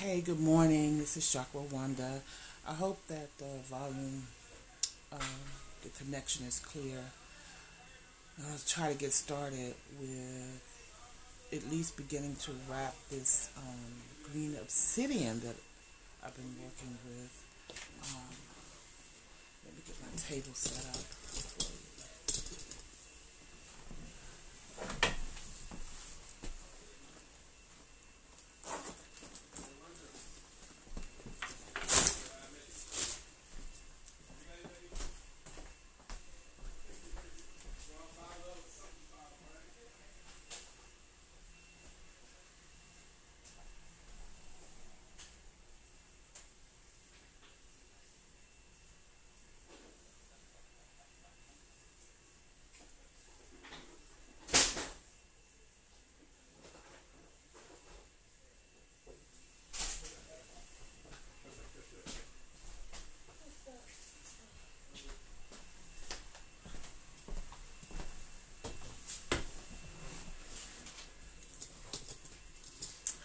Hey, good morning. This is Chakra Wanda. I hope that the volume, the connection is clear. I'll try to get started with at least beginning to wrap this green obsidian that I've been working with. Um, Let me get my table set up.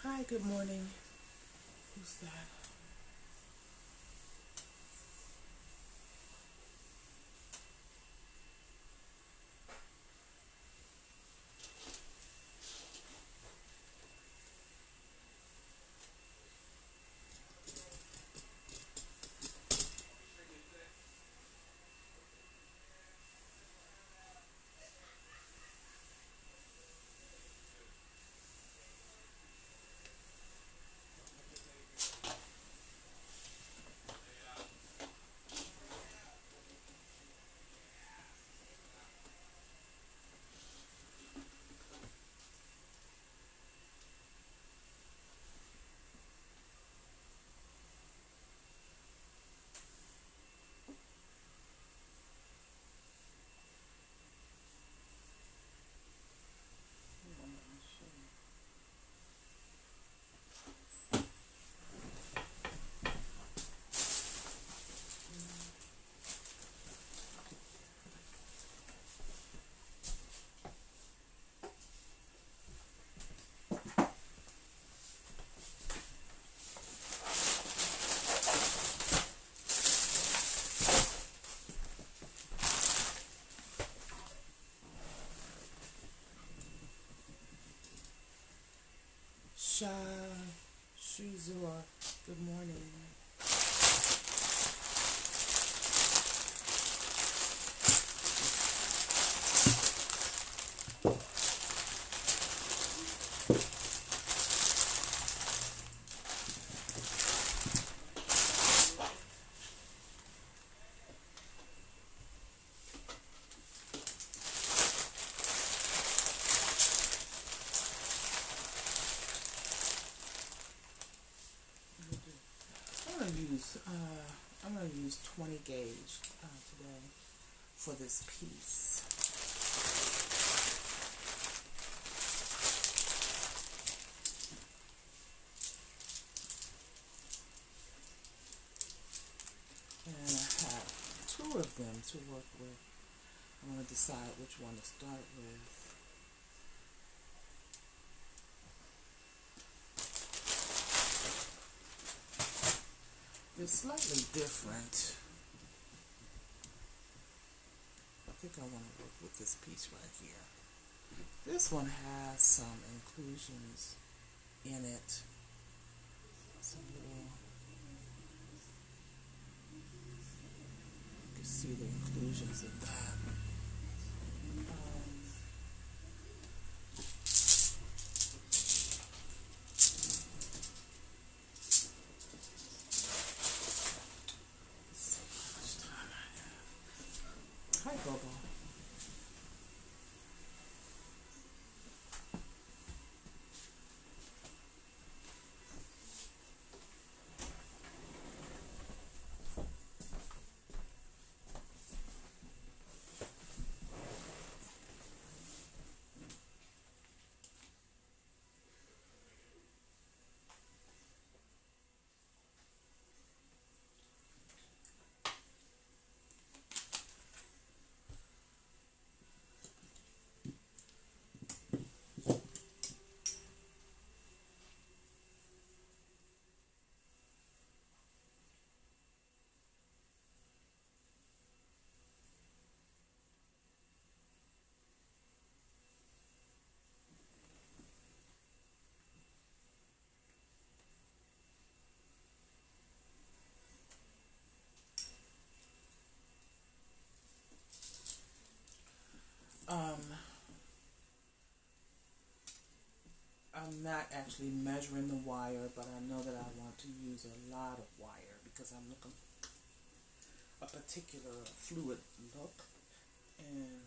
Hi, good morning. Who's that? Sha Shuzua. Good morning. I'm gonna use 20 gauge today for this piece. And I have two of them to work with. I'm gonna decide which one to start with. They're slightly different. I think I want to work with this piece right here. This one has some inclusions in it. Some little, you can see the inclusions of that. Let's see how much time I have. Hi, Bobo. Um, I'm not actually measuring the wire, but I know that I want to use a lot of wire because I'm looking for a particular fluid look. And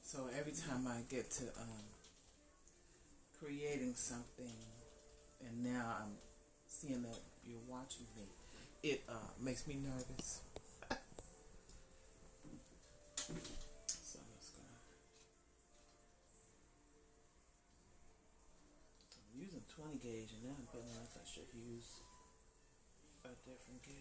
so every time I get to creating something, and now I'm seeing that you're watching me, it makes me nervous. So I'm just gonna. I'm using 20 gauge, and now I'm feeling like I should use a different gauge.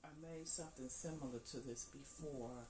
I made something similar to this before.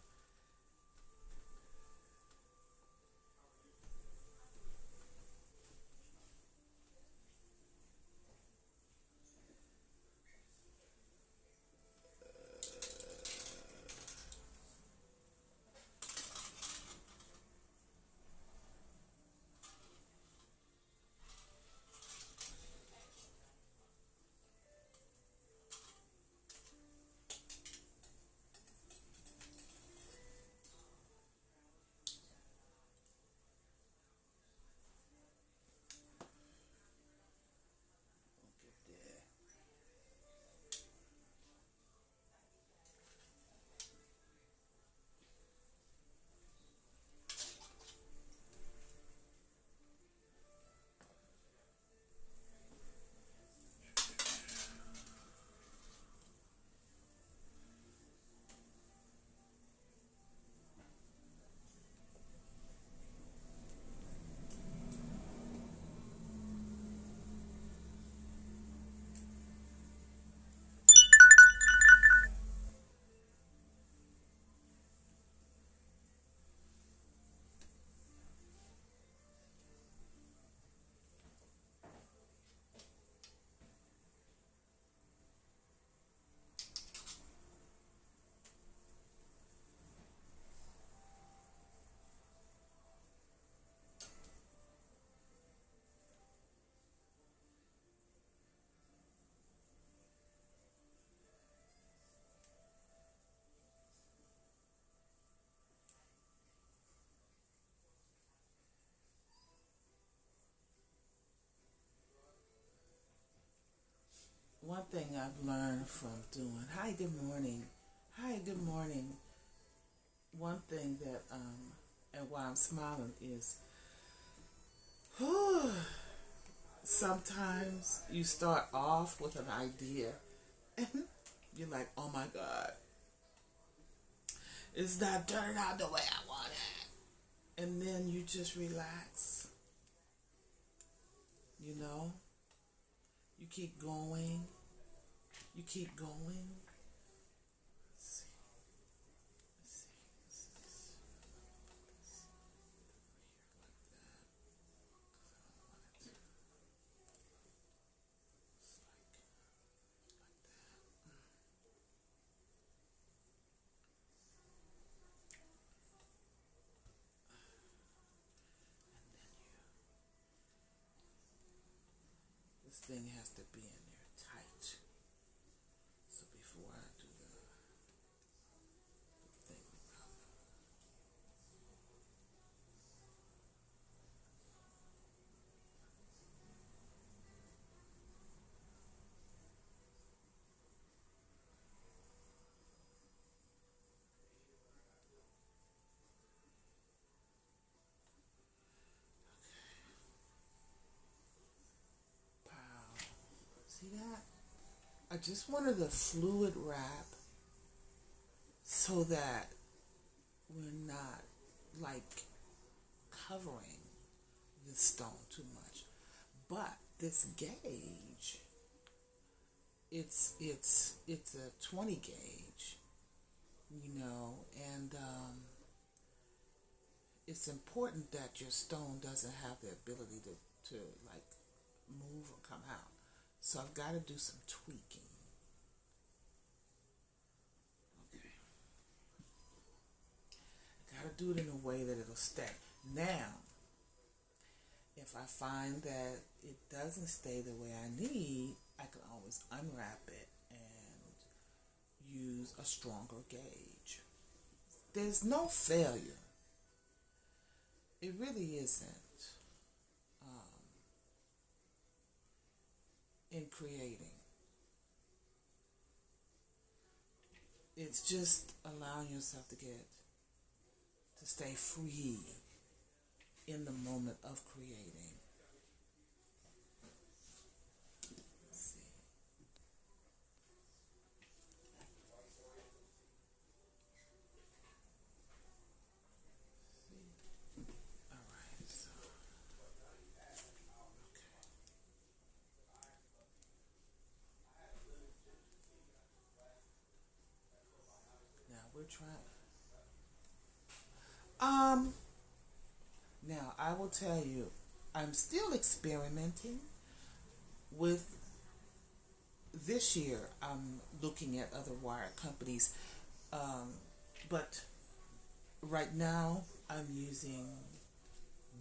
One thing I've learned from doing, hi, good morning. Hi, good morning. One thing that, and why I'm smiling is, sometimes you start off with an idea and you're like, oh my God, it's not turning out the way I want it. And then you just relax, you know? You keep going, you keep going. Let's see, let's see. This thing has to be in there tight. So before I do the thing, pow. See that? I just wanted a fluid wrap so that we're not like covering the stone too much. But this gauge, it's a 20 gauge, and it's important that your stone doesn't have the ability to like move or come out. So I've got to do some tweaking. Okay. I got to do it in a way that it'll stay. Now, if I find that it doesn't stay the way I need, I can always unwrap it and use a stronger gauge. There's no failure. It really isn't in creating. It's just allowing yourself to stay free in the moment of creating. Let's see. All right, so okay. Now we're trying. Now I will tell you, I'm still experimenting with this year. I'm looking at other wire companies, but right now I'm using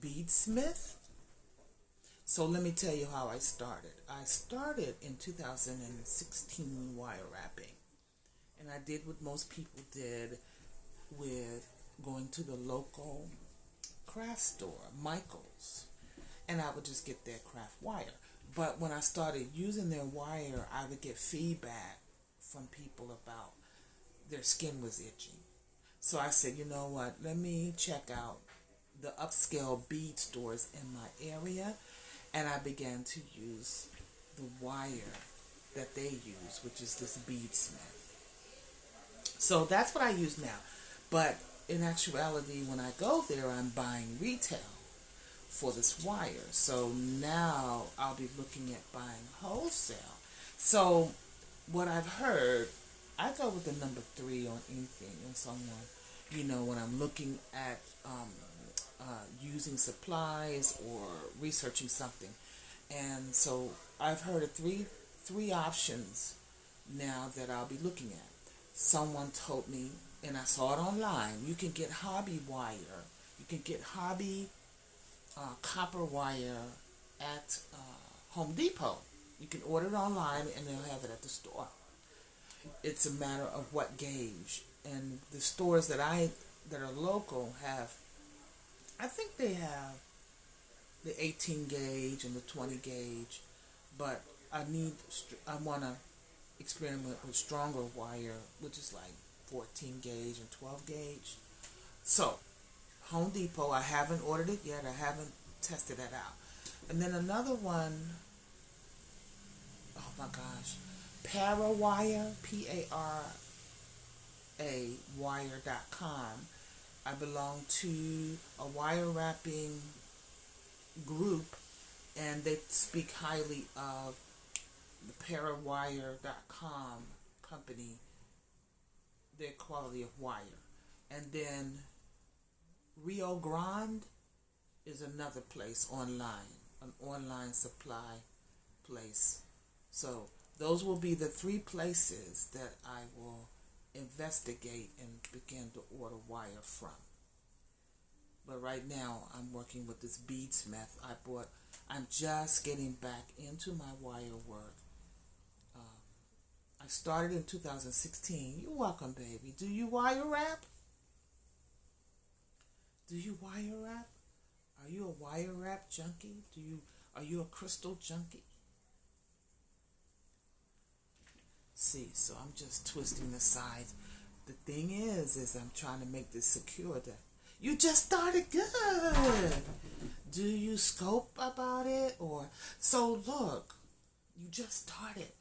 Beadsmith. So let me tell you how I started. I started in 2016 wire wrapping, and I did what most people did with going to the local craft store, Michael's, and I would just get their craft wire. But when I started using their wire, I would get feedback from people about their skin was itching. So I said, you know what, let me check out the upscale bead stores in my area, and I began to use the wire that they use, which is this Beadsmith. So that's what I use now. But in actuality, when I go there, I'm buying retail for this wire. So now I'll be looking at buying wholesale. So what I've heard, I go with the number 3 on anything on someone. When I'm looking at using supplies or researching something. And so I've heard of three options now that I'll be looking at. Someone told me, and I saw it online, you can get hobby wire. You can get hobby copper wire at Home Depot. You can order it online and they'll have it at the store. It's a matter of what gauge. And the stores that are local have, I think they have the 18 gauge and the 20 gauge, but I want to experiment with stronger wire, which is like 14 gauge and 12 gauge. So, Home Depot, I haven't ordered it yet. I haven't tested that out. And then another one, oh my gosh, Parawire, P-A-R-A, wire.com. I belong to a wire wrapping group, and they speak highly of the Parawire.com company, their quality of wire. And then Rio Grande is another place online, an online supply place. So those will be the three places that I will investigate and begin to order wire from. But right now I'm working with this beadsmith I'm just getting back into my wire work. I started in 2016. You're welcome, baby. Do you wire wrap? Do you wire wrap? Are you a wire wrap junkie? Are you a crystal junkie? See, so I'm just twisting the sides. The thing is I'm trying to make this secure. That you just started good. Do you scope about it? So look, you just started.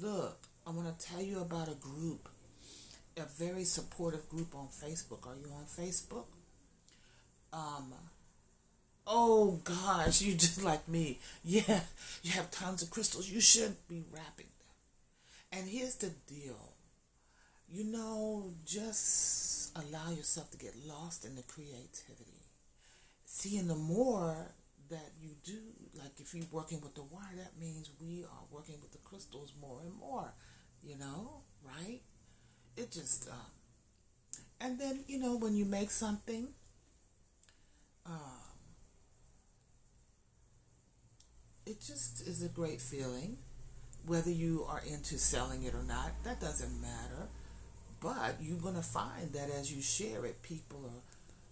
Look, I want to tell you about a group, a very supportive group on Facebook. Are you on Facebook? Oh gosh, you just like me. Yeah, you have tons of crystals. You should be wrapping them. And here's the deal. Just allow yourself to get lost in the creativity. See, and the more that you do, like if you're working with the wire, that means we are working with the crystals more and more, right? It just, and then, when you make something, it just is a great feeling. Whether you are into selling it or not, that doesn't matter. But you're going to find that as you share it,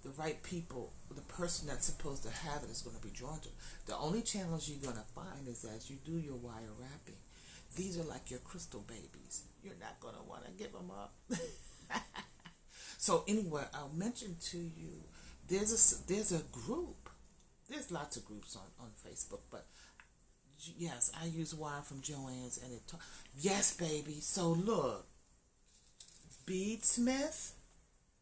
the right people, the person that's supposed to have it is going to be drawn to it. The only challenge you're going to find is as you do your wire wrapping. These are like your crystal babies. You're not going to want to give them up. So anyway, I'll mention to you, there's a group. There's lots of groups on Facebook, but yes, I use wire from Joann's, and yes, baby. So look, beadsmith.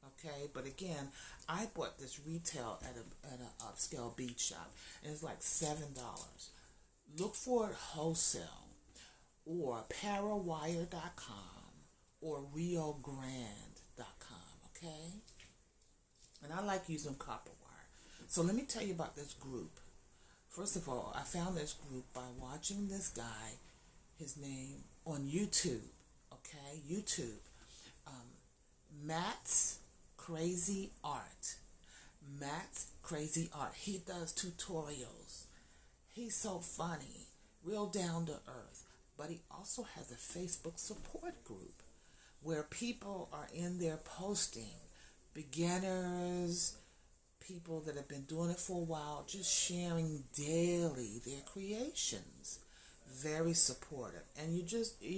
Okay, but again, I bought this retail at an upscale bead shop, and it's like $7. Look for it wholesale, or parawire.com, or riogrande.com. Okay, and I like using copper wire. So let me tell you about this group. First of all, I found this group by watching this guy, his name, on YouTube. Okay, YouTube. Matt's Crazy Art. Matt's Crazy Art. He does tutorials. He's so funny, real down to earth. But he also has a Facebook support group where people are in there posting, beginners, people that have been doing it for a while, just sharing daily their creations. Very supportive. And you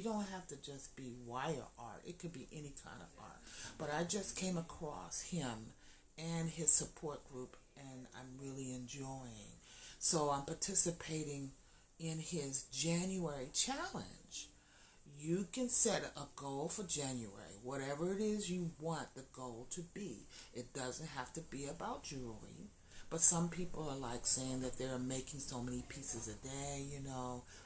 don't have to just be wire art. It could be any kind of art. But I just came across him and his support group, and I'm really enjoying. So I'm participating in his January challenge. You can set a goal for January, whatever it is you want the goal to be. It doesn't have to be about jewelry, but some people are like saying that they're making so many pieces a day,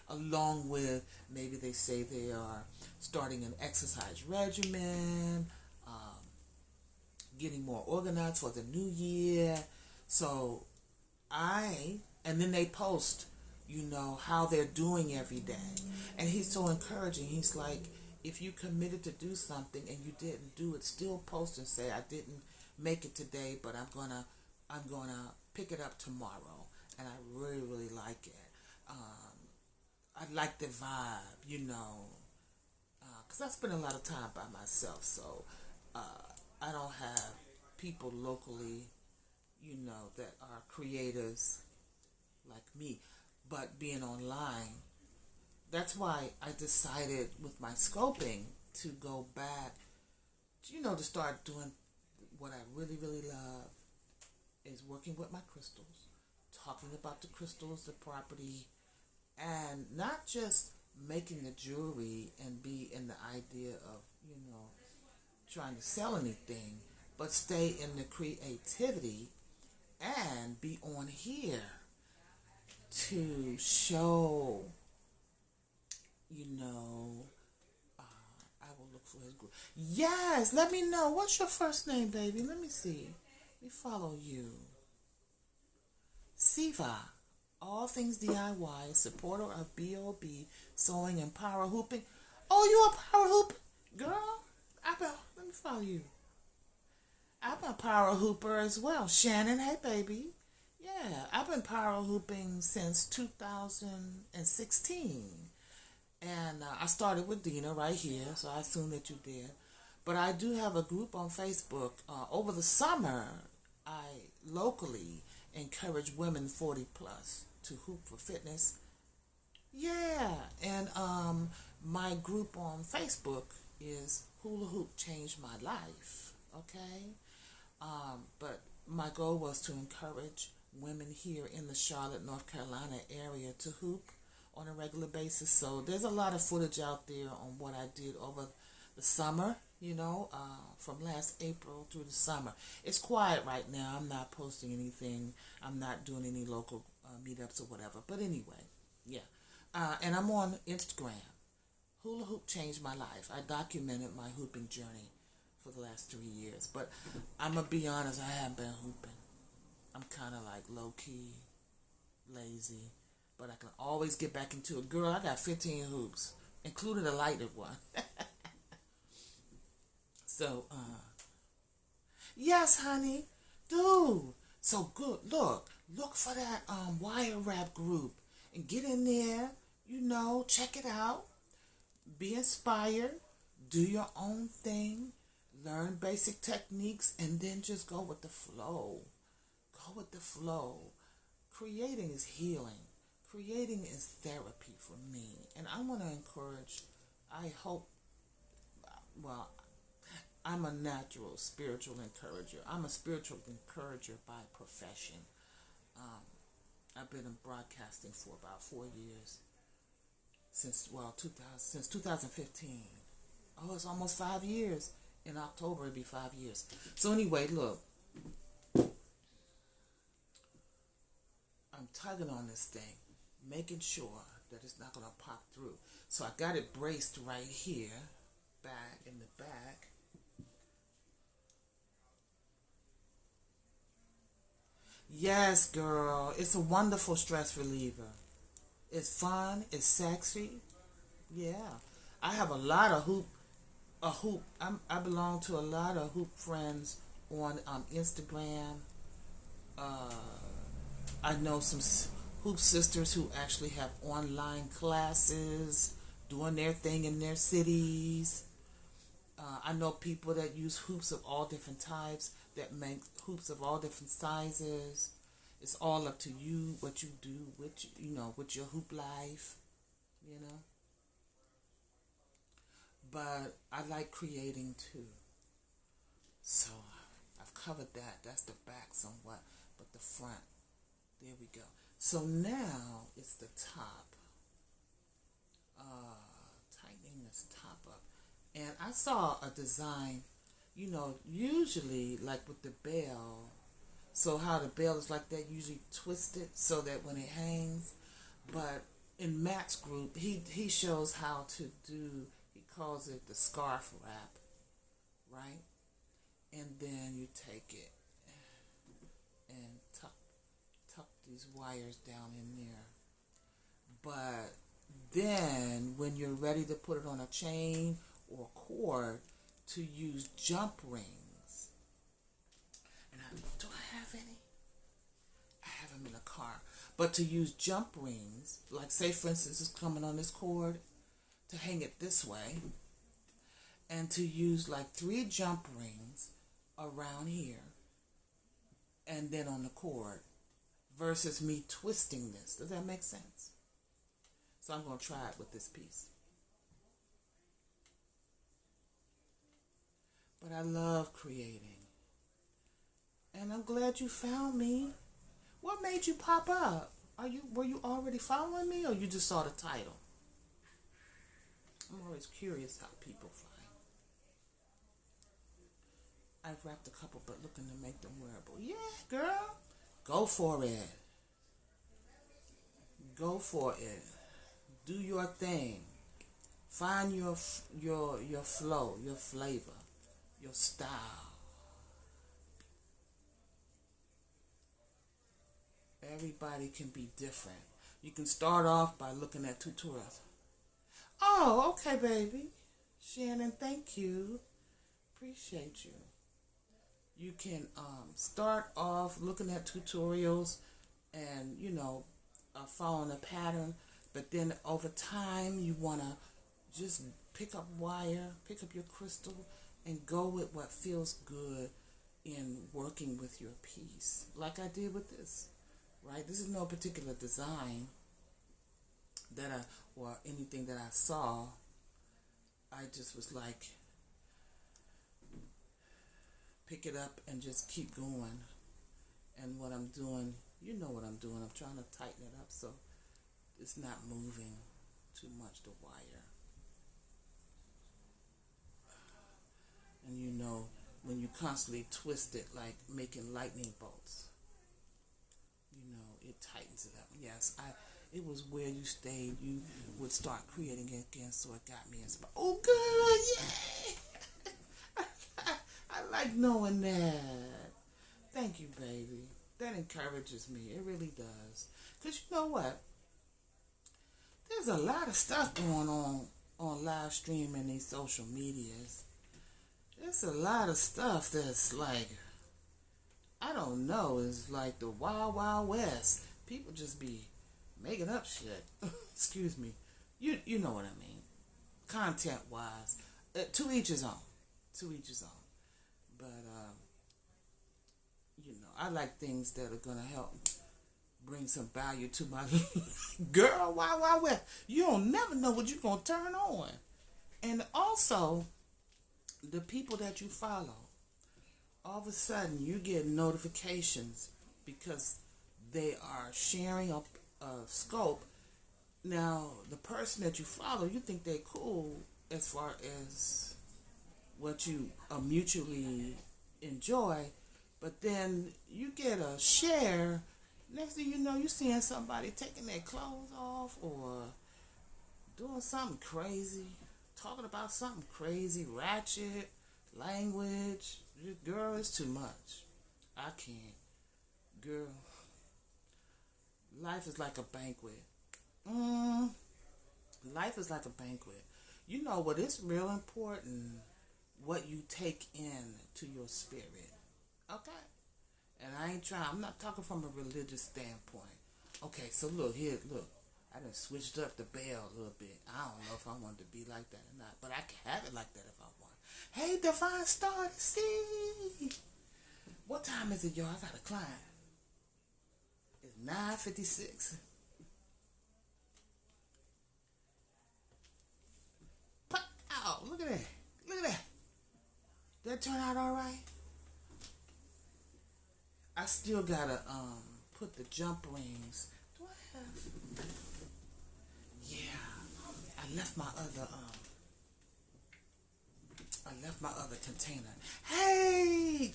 along with maybe they say they are starting an exercise regimen, getting more organized for the new year. So and then they post how they're doing every day. And he's so encouraging. He's like, if you committed to do something and you didn't do it, still post and say, I didn't make it today, but I'm gonna pick it up tomorrow. And I really, really like it. I like the vibe, because I spend a lot of time by myself, so I don't have people locally, that are creators like me. But being online, that's why I decided with my scoping to go back, to start doing what I really, really love is working with my crystals, talking about the crystals, the property, and not just making the jewelry and be in the idea of, trying to sell anything, but stay in the creativity and be on here to show, you know, I will look for his group. Yes, let me know. What's your first name, baby? Let me see. Let me follow you. Siva. All things DIY, supporter of B.O.B., sewing and power hooping. Oh, you a power hoop girl? Let me follow you. I'm a power hooper as well. Shannon, hey baby. Yeah, I've been power hooping since 2016. And I started with Dina right here, so I assume that you did. But I do have a group on Facebook. Over the summer, I locally encourage women 40 plus to hoop for fitness. Yeah, and my group on Facebook is Hula Hoop Changed My Life. Okay, but my goal was to encourage women here in the Charlotte, North Carolina area to hoop on a regular basis. So there's a lot of footage out there on what I did over the summer, from last April through the summer. It's quiet right now. I'm not posting anything. I'm not doing any local meetups or whatever. But anyway, yeah. And I'm on Instagram. Hula Hoop Changed My Life. I documented my hooping journey for the last 3 years. But I'm going to be honest, I haven't been hooping. I'm kind of like low-key, lazy. But I can always get back into it. Girl, I got 15 hoops, including a lighted one. So, yes, honey, dude. So good. Look for that wire wrap group and get in there. Check it out. Be inspired. Do your own thing. Learn basic techniques, and then just go with the flow. Go with the flow. Creating is healing. Creating is therapy for me, and I want to encourage. I hope. Well, I'm a natural spiritual encourager. I'm a spiritual encourager by profession. Um, I've been in broadcasting for about 4 years since 2015. Oh, it's almost 5 years. In October, it'll be 5 years. So anyway, look, I'm tugging on this thing, making sure that it's not gonna pop through. So I got it braced right here, back in the back. Yes, girl. It's a wonderful stress reliever. It's fun. It's sexy. Yeah. I have a lot of I belong to a lot of hoop friends on Instagram. Uh, I know some hoop sisters who actually have online classes doing their thing in their cities. I know people that use hoops of all different types, that make hoops of all different sizes. It's all up to you what you do with your hoop life, you know. But I like creating too. So I've covered that. That's the back somewhat, but the front. There we go. So now it's the top. Tightening this top up. And I saw a design, usually like with the bell. So how the bell is like that, usually twisted so that when it hangs. But in Matt's group, he shows how to do, he calls it the scarf wrap, right? And then you take it and tuck these wires down in there. But then when you're ready to put it on a chain or cord, to use jump rings. And do I have any? I have them in the car. But to use jump rings, like say for instance it's coming on this cord, to hang it this way, and to use like 3 jump rings around here and then on the cord, versus me twisting this. Does that make sense? So I'm going to try it with this piece. But I love creating. And I'm glad you found me. What made you pop up? Were you already following me, or you just saw the title? I'm always curious how people find. I've wrapped a couple, but looking to make them wearable. Yeah, girl. Go for it. Go for it. Do your thing. Find your flow, your flavor, your style. Everybody can be different. You can start off by looking at tutorials. Oh, okay, baby. Shannon, thank you. Appreciate you. You can start off looking at tutorials and, following a pattern. But then over time, you want to just pick up wire, pick up your crystal, and go with what feels good in working with your piece. Like I did with this, right? This is no particular design or anything that I saw. I just was like, pick it up and just keep going. And what I'm doing, you know what I'm doing. I'm trying to tighten it up so it's not moving too much, the wire. And when you constantly twist it like making lightning bolts, it tightens it up. Yes, it was where you stayed. You would start creating it again, so it got me inspired. Oh, good, yay! I like knowing that. Thank you, baby. That encourages me. It really does. Because you know what? There's a lot of stuff going on live stream and these social medias. There's a lot of stuff that's like, I don't know, it's like the wild, wild west. People just be making up shit. Excuse me. You know what I mean. Content-wise. To each his own. To each his own. But, I like things that are going to help bring some value to my girl. Wild, wild west. You don't never know what you're going to turn on. And also, the people that you follow, all of a sudden you get notifications because they are sharing a scope. Now, the person that you follow, you think they're cool as far as what you mutually enjoy, but then you get a share. Next thing you know, you're seeing somebody taking their clothes off or doing something crazy, talking about something crazy, ratchet language. Girl, it's too much. I can't. Girl, life is like a banquet. Life is like a banquet. You know what? It's real important what you take in to your spirit. Okay? And I'm not talking from a religious standpoint. Okay, so look. I done switched up the bell a little bit. I don't know if I want to be like that or not, but I can have it like that if I want. Hey, Divine Star to see. What time is it, y'all? I gotta climb. It's 9:56. Ow, look at that. Look at that. Did that turn out all right? I still gotta put the jump rings. Do I have? Yeah. I left my other container. Hey,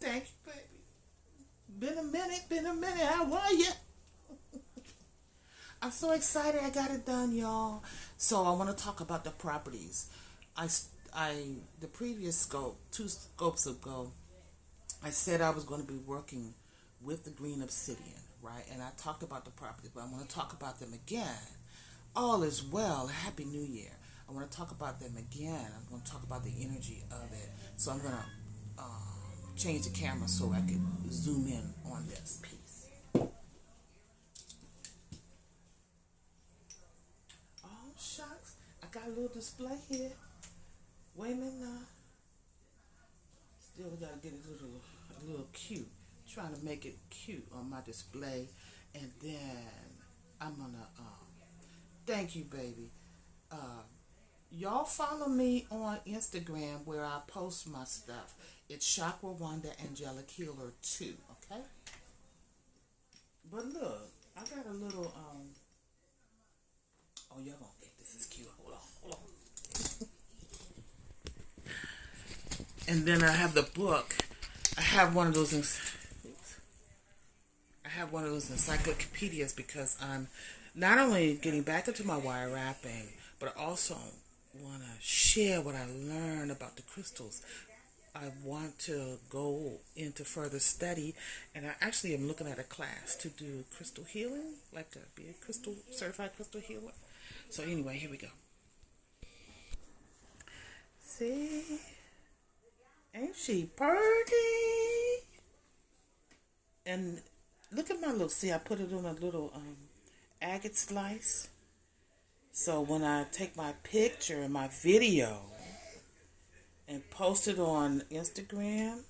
thank you, baby. Been a minute. How are you? I'm so excited I got it done, y'all. So I want to talk about the properties. The previous scope, 2 scopes ago, I said I was going to be working with the green obsidian, right? And I talked about the properties, but I want to talk about them again. All is well. Happy New Year. I want to talk about them again. I'm going to talk about the energy of it. So I'm going to change the camera so I can zoom in on this piece. Oh, shucks. I got a little display here. Wait a minute now. Still got to get it a little cute. Trying to make it cute on my display. And then I'm going to Thank you, baby. Uh, y'all follow me on Instagram where I post my stuff. It's Chakra Wanda Angelic Healer 2, okay? But look, I got a little, oh, y'all gonna think this is cute. Hold on, hold on. And then I have the book. I have one of those, I have one of those encyclopedias because I'm not only getting back into my wire wrapping, but I also want to share what I learned about the crystals. I want to go into further study, and I actually am looking at a class to do crystal healing, like to be a crystal certified crystal healer. So anyway, here we go. See, ain't she pretty? And look at my little. See, I put it on a little agate slice. So when I take my picture and my video and post it on Instagram,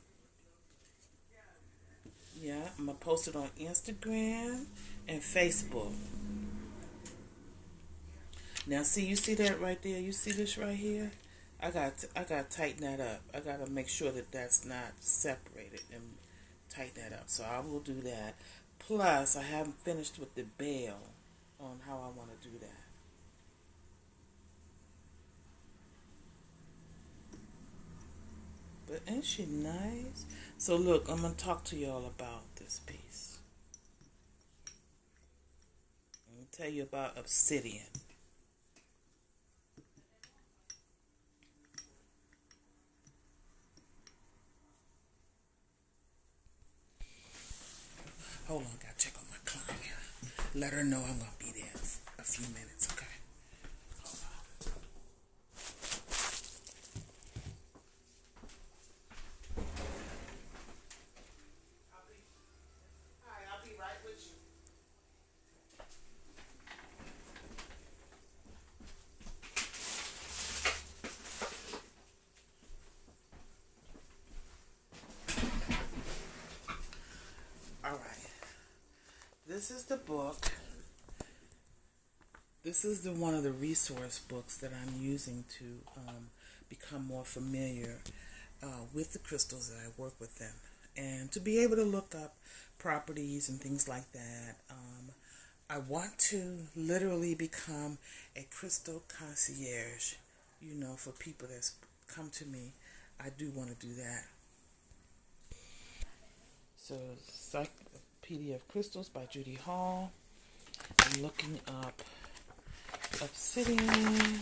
yeah, I'm gonna post it on Instagram and Facebook. Now, see, you see that right there? You see this right here? I got to tighten that up. I got to make sure that that's not separated and tighten that up. So I will do that. Plus, I haven't finished with the bell on how I want to do that. But ain't she nice? So look, I'm going to talk to y'all about this piece. I'm going to tell you about Obsidian. Hold on, gotta check on my client. Let her know I'm gonna be there a few minutes, okay? Hold on. I'll be right with you. All right. This is the book. This is one of the resource books that I'm using to become more familiar with the crystals that I work with them, and to be able to look up properties and things like that. I want to literally become a crystal concierge, for people that's come to me. I do want to do that. So, Encyclopedia of Crystals by Judy Hall. I'm looking up Obsidian.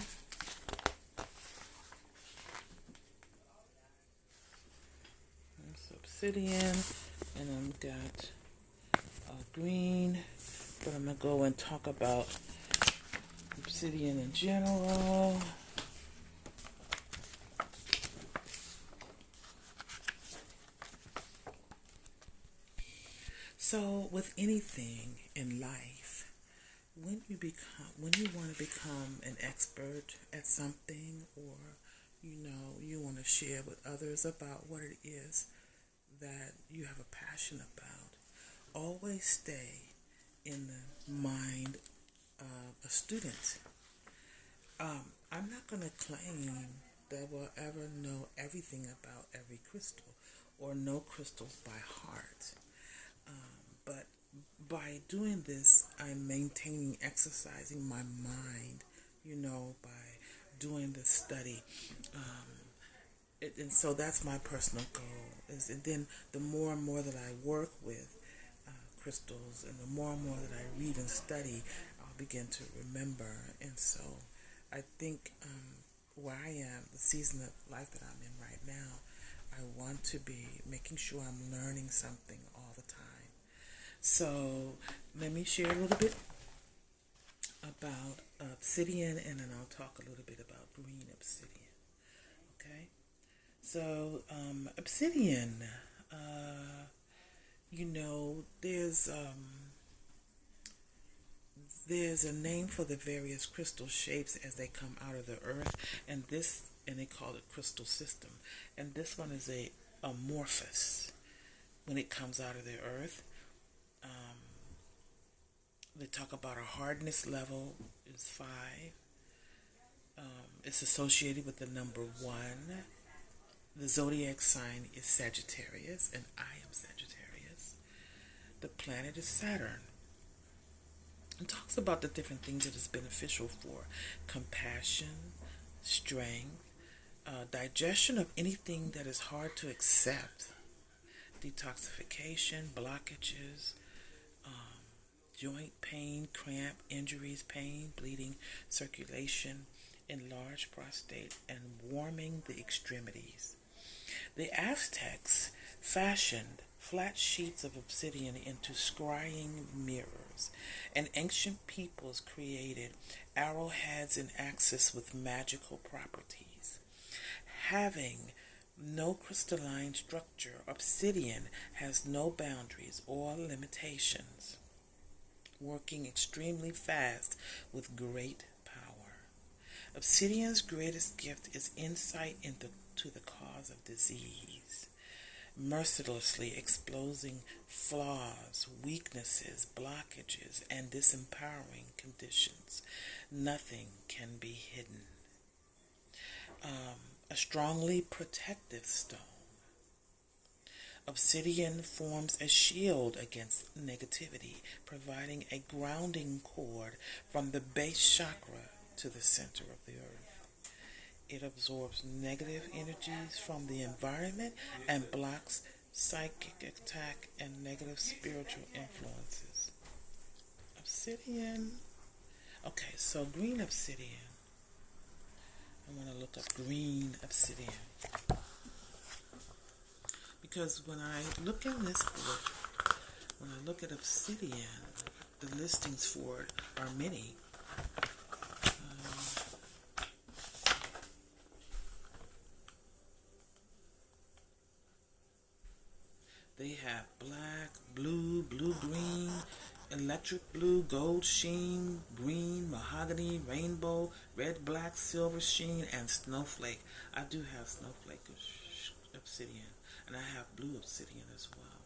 That's Obsidian. And I've got green. But I'm going to go and talk about Obsidian in general. So with anything in life, when you want to become an expert at something, or you want to share with others about what it is that you have a passion about, always stay in the mind of a student. I'm not going to claim that we'll ever know everything about every crystal or know crystals by heart. But by doing this, I'm exercising my mind, by doing the study. And so that's my personal goal. And then the more and more that I work with crystals, and the more and more that I read and study, I'll begin to remember. And so I think where I am, the season of life that I'm in right now, I want to be making sure I'm learning something all the time. So let me share a little bit about obsidian, and then I'll talk a little bit about green obsidian. Okay? So obsidian, there's a name for the various crystal shapes as they come out of the earth, and they call it crystal system. And this one is a amorphous when it comes out of the earth. The talk about a hardness level is 5. It's associated with the number 1. The zodiac sign is Sagittarius, and I am Sagittarius. The planet is Saturn. It talks about the different things that is beneficial for compassion, strength, digestion of anything that is hard to accept, detoxification, blockages, joint pain, cramp, injuries, pain, bleeding, circulation, enlarged prostate, and warming the extremities. The Aztecs fashioned flat sheets of obsidian into scrying mirrors, and ancient peoples created arrowheads and axes with magical properties. Having no crystalline structure, obsidian has no boundaries or limitations, working extremely fast with great power. Obsidian's greatest gift is insight into the cause of disease, mercilessly exposing flaws, weaknesses, blockages, and disempowering conditions. Nothing can be hidden. A strongly protective stone. Obsidian forms a shield against negativity, providing a grounding cord from the base chakra to the center of the earth. It absorbs negative energies from the environment and blocks psychic attack and negative spiritual influences. Obsidian. Okay, so green obsidian. I want to look up green obsidian. Because when I look in this book, when I look at obsidian, the listings for it are many. They have black, blue, blue-green, electric blue, gold sheen, green, mahogany, rainbow, red, black, silver sheen, and snowflake. I do have snowflake obsidian, and I have blue obsidian as well.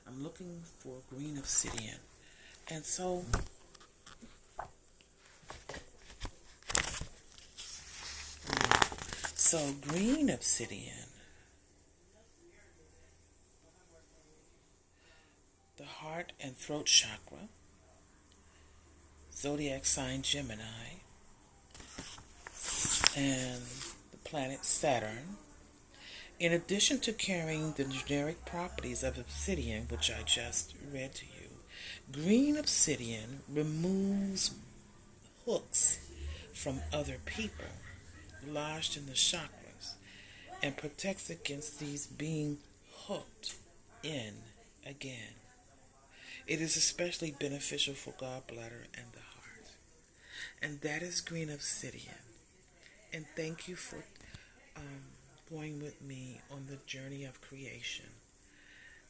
I'm looking for green obsidian. And so green obsidian, the heart and throat chakra, zodiac sign Gemini, and the planet Saturn. In addition to carrying the generic properties of obsidian, which I just read to you, green obsidian removes hooks from other people lodged in the chakras and protects against these being hooked in again. It is especially beneficial for gallbladder and the heart. And that is green obsidian. And thank you for going with me on the journey of creation.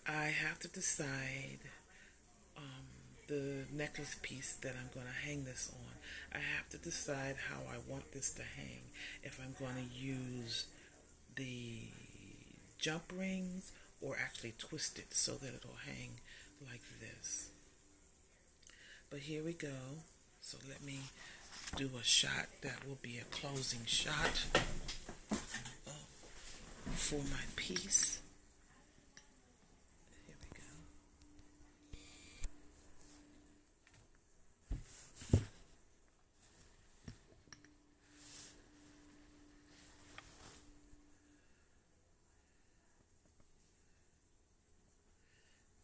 I have to decide the necklace piece that I'm going to hang this on. I have to decide how I want this to hang. If I'm going to use the jump rings or actually twist it so that it'll hang like this. But here we go. So let me do a shot that will be a closing shot for my piece. Here we go.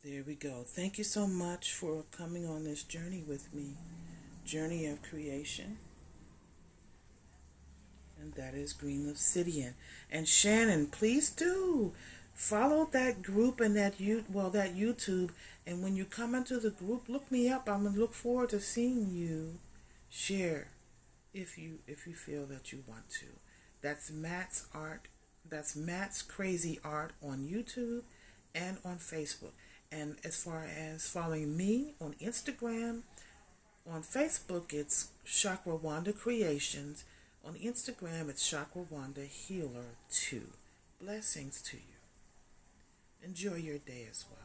There we go. Thank you so much for coming on this journey with me. Journey of creation. And that is green obsidian. And Shannon, please do follow that group and that YouTube. And when you come into the group, look me up. I'm gonna look forward to seeing you share if you feel that you want to. That's Matt's Art. That's Matt's Crazy Art on YouTube and on Facebook. And as far as following me on Instagram, on Facebook it's Chakra Wanda Creations. On Instagram, it's Chakra Wanda Healer 2. Blessings to you. Enjoy your day as well.